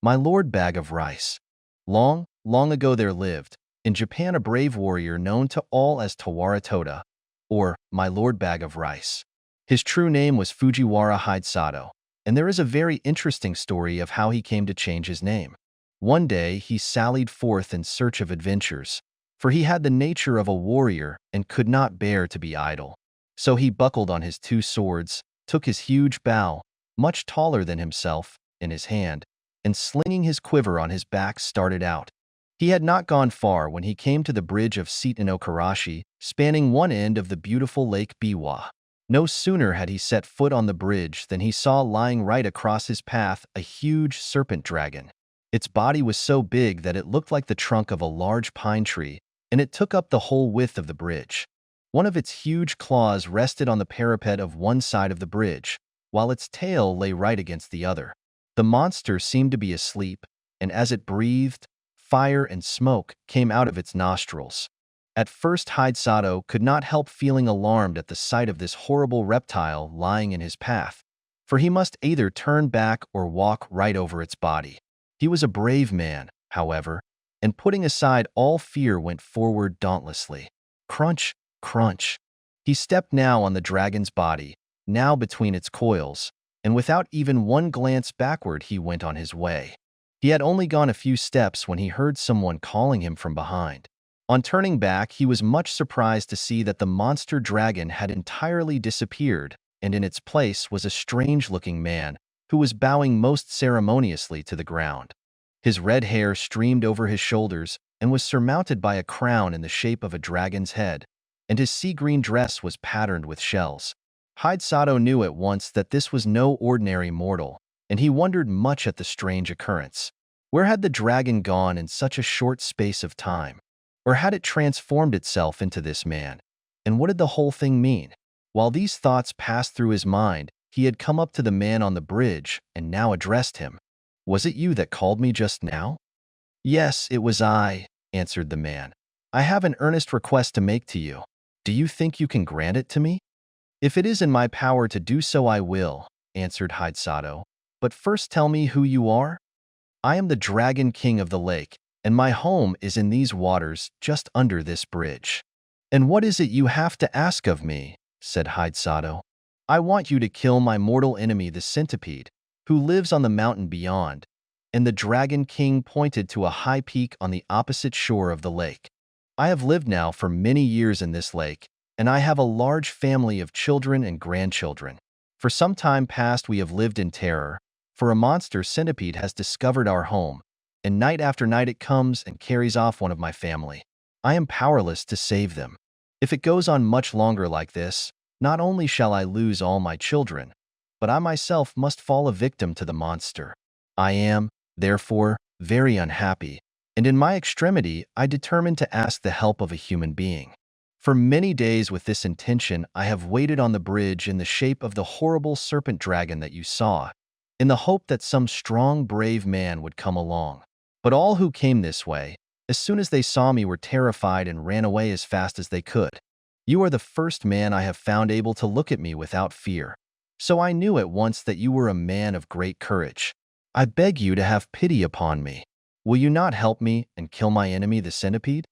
My lord bag of rice. Long, long ago there lived, in Japan, a brave warrior known to all as Tawara Toda, or my lord bag of rice. His true name was Fujiwara Hidesato, and there is a very interesting story of how he came to change his name. One day he sallied forth in search of adventures, for he had the nature of a warrior and could not bear to be idle. So he buckled on his two swords, took his huge bow, much taller than himself, in his hand, and slinging his quiver on his back started out. He had not gone far when he came to the bridge of Seitenokarashi, spanning one end of the beautiful Lake Biwa. No sooner had he set foot on the bridge than he saw lying right across his path a huge serpent dragon. Its body was so big that it looked like the trunk of a large pine tree, and it took up the whole width of the bridge. One of its huge claws rested on the parapet of one side of the bridge, while its tail lay right against the other. The monster seemed to be asleep, and as it breathed, fire and smoke came out of its nostrils. At first Hidesato could not help feeling alarmed at the sight of this horrible reptile lying in his path, for he must either turn back or walk right over its body. He was a brave man, however, and putting aside all fear went forward dauntlessly. Crunch, crunch. He stepped now on the dragon's body, now between its coils, and without even one glance backward he went on his way. He had only gone a few steps when he heard someone calling him from behind. On turning back, he was much surprised to see that the monster dragon had entirely disappeared, and in its place was a strange-looking man who was bowing most ceremoniously to the ground. His red hair streamed over his shoulders and was surmounted by a crown in the shape of a dragon's head, and his sea-green dress was patterned with shells. Hidesato knew at once that this was no ordinary mortal, and he wondered much at the strange occurrence. Where had the dragon gone in such a short space of time? Or had it transformed itself into this man? And what did the whole thing mean? While these thoughts passed through his mind, he had come up to the man on the bridge and now addressed him. "Was it you that called me just now?" "Yes, it was I," answered the man. "I have an earnest request to make to you. Do you think you can grant it to me?" "If it is in my power to do so, I will," answered Hidesato. "But first tell me who you are." "I am the Dragon King of the lake, and my home is in these waters just under this bridge." "And what is it you have to ask of me?" said Hidesato. "I want you to kill my mortal enemy, the centipede, who lives on the mountain beyond." And the Dragon King pointed to a high peak on the opposite shore of the lake. "I have lived now for many years in this lake, and I have a large family of children and grandchildren. For some time past we have lived in terror, for a monster centipede has discovered our home, and night after night it comes and carries off one of my family. I am powerless to save them. If it goes on much longer like this, not only shall I lose all my children, but I myself must fall a victim to the monster. I am, therefore, very unhappy, and in my extremity I determined to ask the help of a human being. For many days with this intention I have waited on the bridge in the shape of the horrible serpent dragon that you saw, in the hope that some strong, brave man would come along. But all who came this way, as soon as they saw me, were terrified and ran away as fast as they could. You are the first man I have found able to look at me without fear. So I knew at once that you were a man of great courage. I beg you to have pity upon me. Will you not help me and kill my enemy, the centipede?"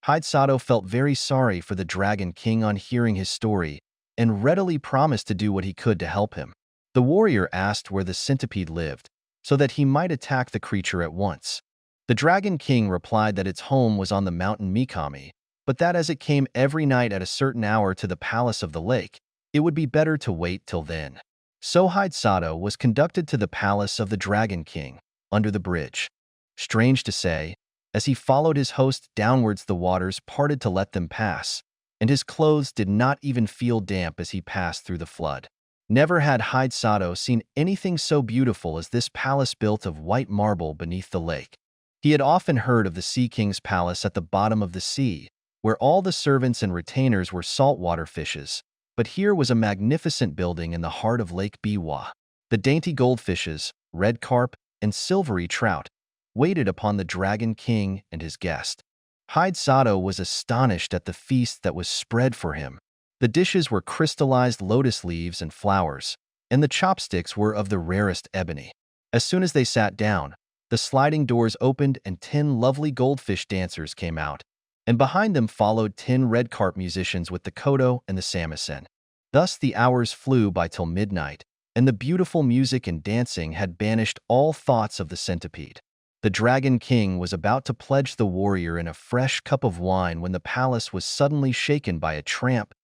Hidesato felt very sorry for the Dragon King on hearing his story, and readily promised to do what he could to help him. The warrior asked where the centipede lived, so that he might attack the creature at once. The Dragon King replied that its home was on the mountain Mikami, but that as it came every night at a certain hour to the palace of the lake, it would be better to wait till then. So Hidesato was conducted to the palace of the Dragon King, under the bridge. Strange to say, as he followed his host downwards, the waters parted to let them pass, and his clothes did not even feel damp as he passed through the flood. Never had Hidesato seen anything so beautiful as this palace built of white marble beneath the lake. He had often heard of the Sea King's palace at the bottom of the sea, where all the servants and retainers were saltwater fishes, but here was a magnificent building in the heart of Lake Biwa. The dainty goldfishes, red carp, and silvery trout waited upon the Dragon King and his guest. Hidesato was astonished at the feast that was spread for him. The dishes were crystallized lotus leaves and flowers, and the chopsticks were of the rarest ebony. As soon as they sat down, The sliding doors opened and 10 lovely goldfish dancers came out, and behind them followed 10 red carp musicians with the koto and the samisen. Thus the hours flew by till midnight, and the beautiful music and dancing had banished all thoughts of the centipede. The Dragon King was about to pledge the warrior in a fresh cup of wine when the palace was suddenly shaken by a tramp,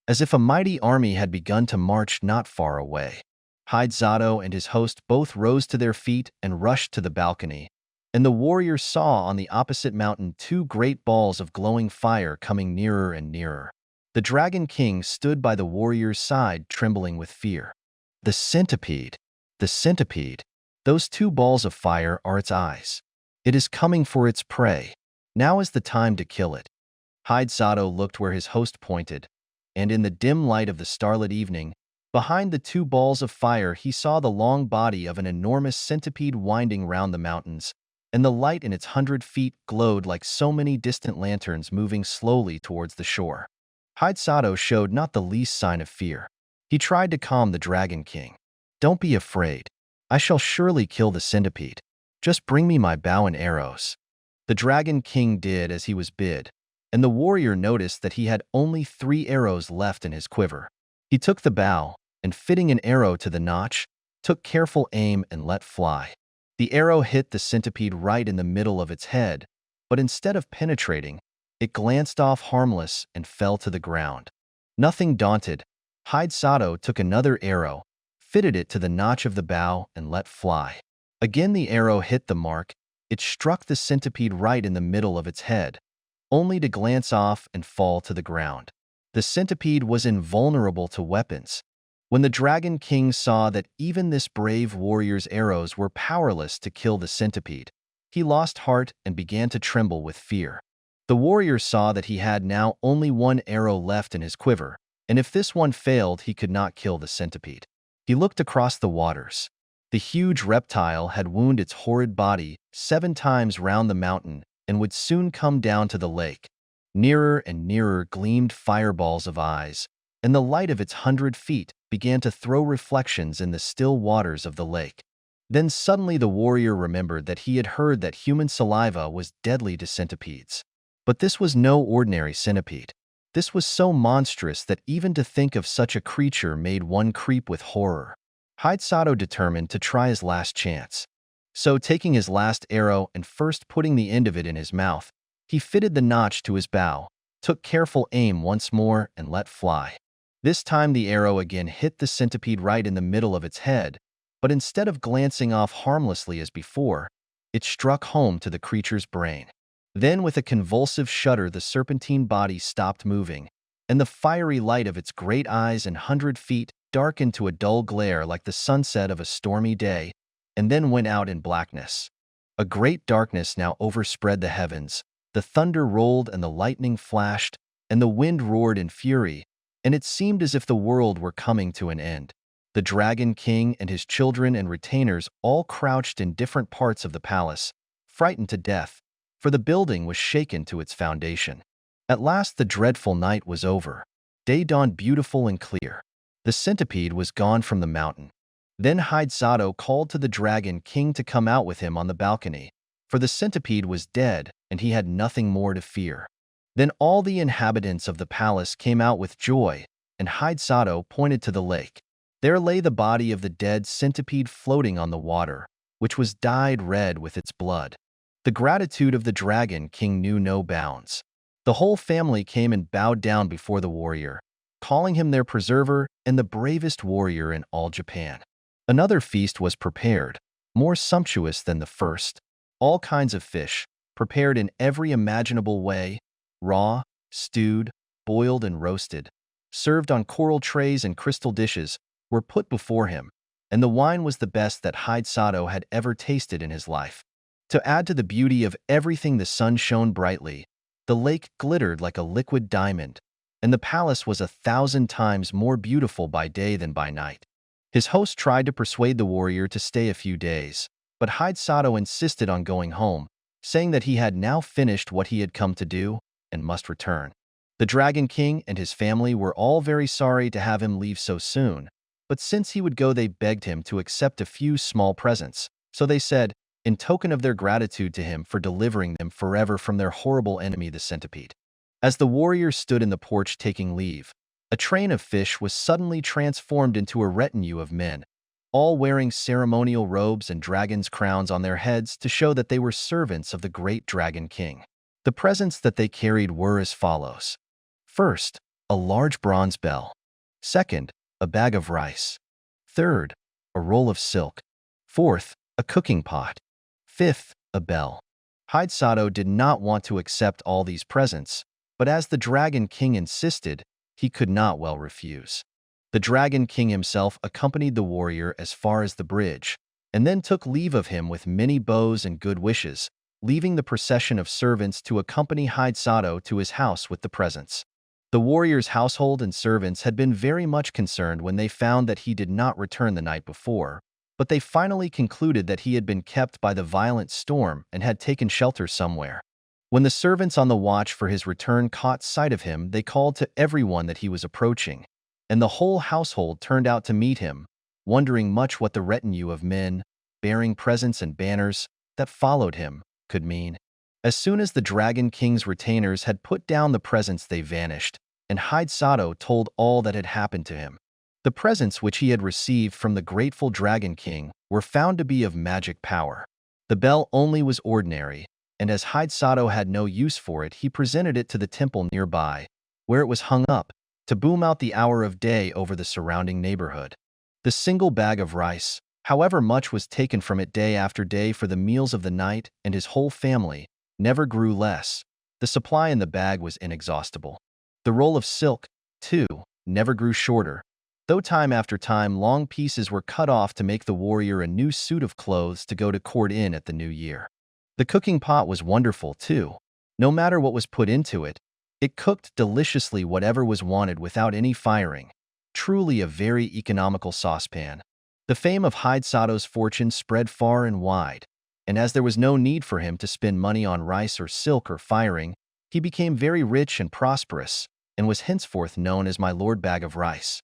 as if a mighty army had begun to march not far away. Hidesato and his host both rose to their feet and rushed to the balcony, and the warrior saw on the opposite mountain 2 great balls of glowing fire coming nearer and nearer. The Dragon King stood by the warrior's side, trembling with fear. The centipede! The centipede! Those 2 balls of fire are its eyes. It is coming for its prey. Now is the time to kill it. Hidesato looked where his host pointed, and in the dim light of the starlit evening, behind the 2 balls of fire he saw the long body of an enormous centipede winding round the mountains, and the light in its 100 feet glowed like so many distant lanterns moving slowly towards the shore. Hidesato showed not the least sign of fear. He tried to calm the Dragon King. "Don't be afraid. I shall surely kill the centipede. Just bring me my bow and arrows." The Dragon King did as he was bid, and the warrior noticed that he had only 3 arrows left in his quiver. He took the bow, and fitting an arrow to the notch, took careful aim and let fly. The arrow hit the centipede right in the middle of its head, but instead of penetrating, it glanced off harmless and fell to the ground. Nothing daunted, Hidesato took another arrow, fitted it to the notch of the bow, and let fly. Again the arrow hit the mark. It struck the centipede right in the middle of its head, only to glance off and fall to the ground. The centipede was invulnerable to weapons. When the Dragon King saw that even this brave warrior's arrows were powerless to kill the centipede, he lost heart and began to tremble with fear. The warrior saw that he had now only 1 arrow left in his quiver, and if this one failed, he could not kill the centipede. He looked across the waters. The huge reptile had wound its horrid body 7 times round the mountain and would soon come down to the lake. Nearer and nearer gleamed fireballs of eyes, and the light of its 100 feet began to throw reflections in the still waters of the lake. Then suddenly the warrior remembered that he had heard that human saliva was deadly to centipedes. But this was no ordinary centipede. This was so monstrous that even to think of such a creature made one creep with horror. Hidesato determined to try his last chance. So, taking his last arrow and first putting the end of it in his mouth, he fitted the notch to his bow, took careful aim once more, and let fly. This time the arrow again hit the centipede right in the middle of its head, but instead of glancing off harmlessly as before, it struck home to the creature's brain. Then, with a convulsive shudder, the serpentine body stopped moving, and the fiery light of its great eyes and 100 feet darkened to a dull glare like the sunset of a stormy day, and then went out in blackness. A great darkness now overspread the heavens. The thunder rolled and the lightning flashed, and the wind roared in fury, and it seemed as if the world were coming to an end. The Dragon King and his children and retainers all crouched in different parts of the palace, frightened to death, for the building was shaken to its foundation. At last the dreadful night was over. Day dawned beautiful and clear. The centipede was gone from the mountain. Then Hidesato called to the Dragon King to come out with him on the balcony, for the centipede was dead and he had nothing more to fear. Then all the inhabitants of the palace came out with joy, and Hidesato pointed to the lake. There lay the body of the dead centipede floating on the water, which was dyed red with its blood. The gratitude of the Dragon King knew no bounds. The whole family came and bowed down before the warrior, calling him their preserver and the bravest warrior in all Japan. Another feast was prepared, more sumptuous than the first. All kinds of fish, prepared in every imaginable way, raw, stewed, boiled, and roasted, served on coral trays and crystal dishes, were put before him, and the wine was the best that Hidesato had ever tasted in his life. To add to the beauty of everything, the sun shone brightly, the lake glittered like a liquid diamond, and the palace was 1,000 times more beautiful by day than by night. His host tried to persuade the warrior to stay a few days, but Hidesato insisted on going home, saying that he had now finished what he had come to do and must return. The Dragon King and his family were all very sorry to have him leave so soon, but since he would go, they begged him to accept a few small presents. So they said, in token of their gratitude to him for delivering them forever from their horrible enemy, the centipede. As the warriors stood in the porch taking leave, a train of fish was suddenly transformed into a retinue of men, all wearing ceremonial robes and dragon's crowns on their heads to show that they were servants of the great Dragon King. The presents that they carried were as follows. First, a large bronze bell. Second, a bag of rice. Third, a roll of silk. Fourth, a cooking pot. Fifth, a bell. Hidesato did not want to accept all these presents, but as the Dragon King insisted, he could not well refuse. The Dragon King himself accompanied the warrior as far as the bridge, and then took leave of him with many bows and good wishes, leaving the procession of servants to accompany Hidesato to his house with the presents. The warrior's household and servants had been very much concerned when they found that he did not return the night before, but they finally concluded that he had been kept by the violent storm and had taken shelter somewhere. When the servants on the watch for his return caught sight of him, they called to everyone that he was approaching, and the whole household turned out to meet him, wondering much what the retinue of men, bearing presents and banners, that followed him, could mean. As soon as the Dragon King's retainers had put down the presents, they vanished, and Hidesato told all that had happened to him. The presents which he had received from the grateful Dragon King were found to be of magic power. The bell only was ordinary, and as Hidesato had no use for it, he presented it to the temple nearby, where it was hung up, to boom out the hour of day over the surrounding neighborhood. The single bag of rice, however much was taken from it day after day for the meals of the night and his whole family, never grew less. The supply in the bag was inexhaustible. The roll of silk, too, never grew shorter, though time after time long pieces were cut off to make the warrior a new suit of clothes to go to court in at the new year. The cooking pot was wonderful, too. No matter what was put into it, it cooked deliciously whatever was wanted without any firing. Truly a very economical saucepan. The fame of Hidesato's fortune spread far and wide, and as there was no need for him to spend money on rice or silk or firing, he became very rich and prosperous, and was henceforth known as my Lord Bag of Rice.